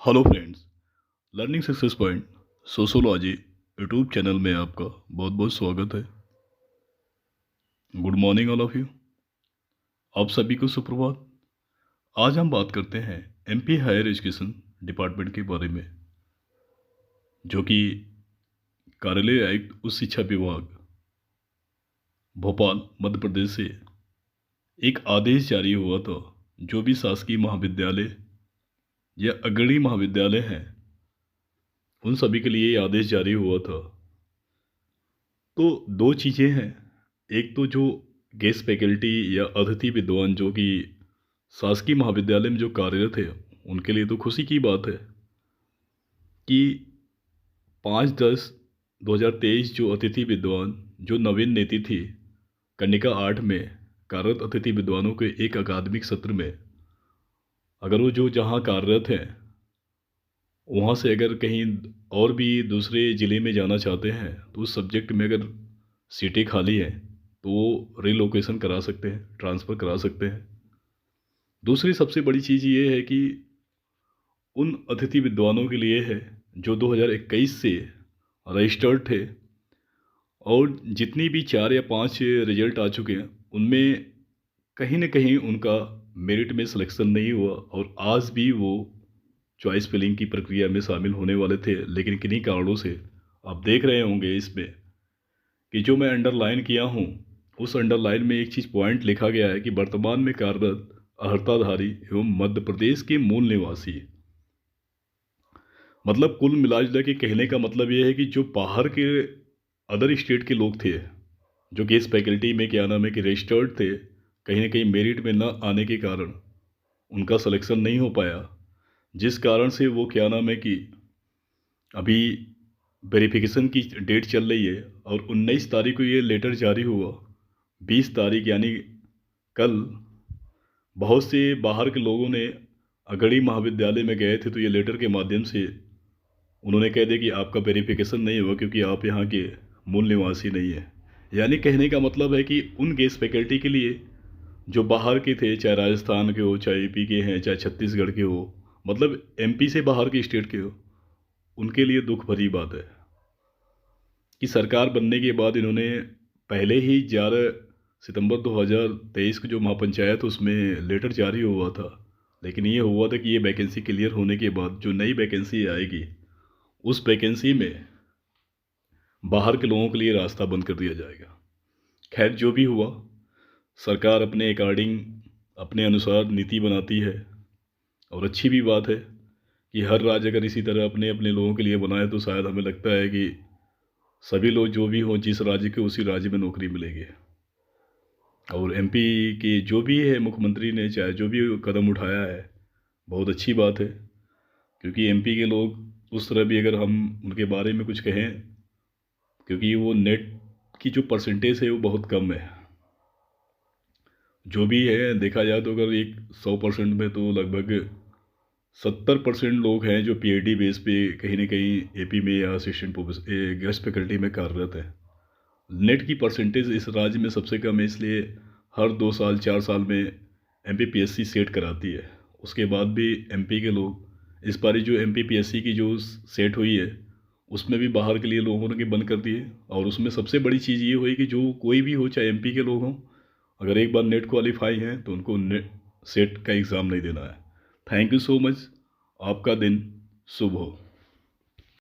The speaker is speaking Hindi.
Hello friends, learning success point sociology YouTube channel में आपका बहुत बहुत स्वागत है। Good morning all of you. आप सभी को सुप्रभात। आज हम बात करते हैं एमपी हायर एजुकेशन डिपार्टमेंट के बारे में, जो कि कार्यालय आयुक्त उच्च शिक्षा विभाग भोपाल मध्य प्रदेश से एक आदेश जारी हुआ था। जो भी शासकीय महाविद्यालय या अग्रणी महाविद्यालय हैं, उन सभी के लिए ये आदेश जारी हुआ था। तो दो चीज़ें हैं। एक तो जो गेस्ट फैकल्टी या अतिथि विद्वान जो कि शासकीय महाविद्यालय में जो कार्यरत है, उनके लिए तो खुशी की बात है कि 5/10/2023 जो अतिथि विद्वान जो नवीन नीति थी कनिका 8 में कार्यरत अतिथि विद्वानों के एक अकादमिक सत्र में, अगर वो जो जहाँ कार्यरत हैं वहाँ से अगर कहीं और भी दूसरे ज़िले में जाना चाहते हैं तो उस सब्जेक्ट में अगर सीटें खाली हैं तो वो रिलोकेशन करा सकते हैं, ट्रांसफ़र करा सकते हैं। दूसरी सबसे बड़ी चीज़ ये है कि उन अतिथि विद्वानों के लिए है जो 2021 से रजिस्टर्ड थे और जितनी भी 4 या 5 रिजल्ट आ चुके हैं उनमें कहीं न कहीं उनका मेरिट में सिलेक्शन नहीं हुआ और आज भी वो चॉइस फिलिंग की प्रक्रिया में शामिल होने वाले थे, लेकिन किन्हीं कारणों से आप देख रहे होंगे इसमें कि जो मैं अंडरलाइन किया हूँ, उस अंडरलाइन में एक चीज़ पॉइंट लिखा गया है कि वर्तमान में कार्यरत अर्हताधारी एवं मध्य प्रदेश के मूल निवासी। मतलब कुल मिला जुला के कहने का मतलब ये है कि जो बाहर के अदर स्टेट के लोग थे, जो कि इस फैकल्टी में क्या नाम है कि रजिस्टर्ड थे, कहीं ना कहीं मेरिट में न आने के कारण उनका सिलेक्शन नहीं हो पाया, जिस कारण से वो क्या नाम है कि अभी वेरिफिकेशन की डेट चल रही है और 19 तारीख को ये लेटर जारी हुआ। 20 तारीख यानी कल बहुत से बाहर के लोगों ने अगड़ी महाविद्यालय में गए थे, तो ये लेटर के माध्यम से उन्होंने कह दिया कि आपका वेरिफिकेशन नहीं हुआ क्योंकि आप यहाँ के मूल निवासी नहीं है। यानी कहने का मतलब है कि उन गेस्ट फैकल्टी के लिए जो बाहर के थे, चाहे राजस्थान के हो, चाहे यूपी के हैं, चाहे छत्तीसगढ़ के हो, मतलब एमपी से बाहर के स्टेट के हो, उनके लिए दुख भरी बात है कि सरकार बनने के बाद इन्होंने पहले ही 11 सितंबर 2023 को जो महापंचायत उसमें लेटर जारी हुआ था, लेकिन ये हुआ था कि ये वैकेंसी क्लियर होने के बाद जो नई वैकेंसी आएगी उस वैकेंसी में बाहर के लोगों के लिए रास्ता बंद कर दिया जाएगा। खैर, जो भी हुआ, सरकार अपने अकॉर्डिंग अपने अनुसार नीति बनाती है और अच्छी भी बात है कि हर राज्य अगर इसी तरह अपने अपने लोगों के लिए बनाए तो शायद हमें लगता है कि सभी लोग जो भी हों जिस राज्य के उसी राज्य में नौकरी मिलेगी। और एमपी के जो भी है मुख्यमंत्री ने चाहे जो भी कदम उठाया है, बहुत अच्छी बात है, क्योंकि एमपी के लोग उस तरह भी अगर हम उनके बारे में कुछ कहें, क्योंकि वो नेट की जो परसेंटेज है वो बहुत कम है। जो भी है देखा जाए तो अगर एक 100% में तो लगभग 70% लोग हैं जो पीएचडी बेस पे कहीं ना कहीं एपी में या असिस्टेंट प्रोफेसर गेस्ट फैकल्टी में कार्यरत है। नेट की परसेंटेज इस राज्य में सबसे कम है, इसलिए हर 2 साल 4 साल में एमपीपीएससी सेट कराती है। उसके बाद भी एमपी के लोग इस बारी जो एमपीपीएससी की जो सेट हुई है उसमें भी बाहर के लिए लोगों ने बंद कर दिए। और उसमें सबसे बड़ी चीज़ ये हुई कि जो कोई भी हो, चाहे एमपी के लोग हों, अगर एक बार नेट क्वालिफाई हैं तो उनको नेट सेट का एग्ज़ाम नहीं देना है। Thank you so much. आपका दिन शुभ हो।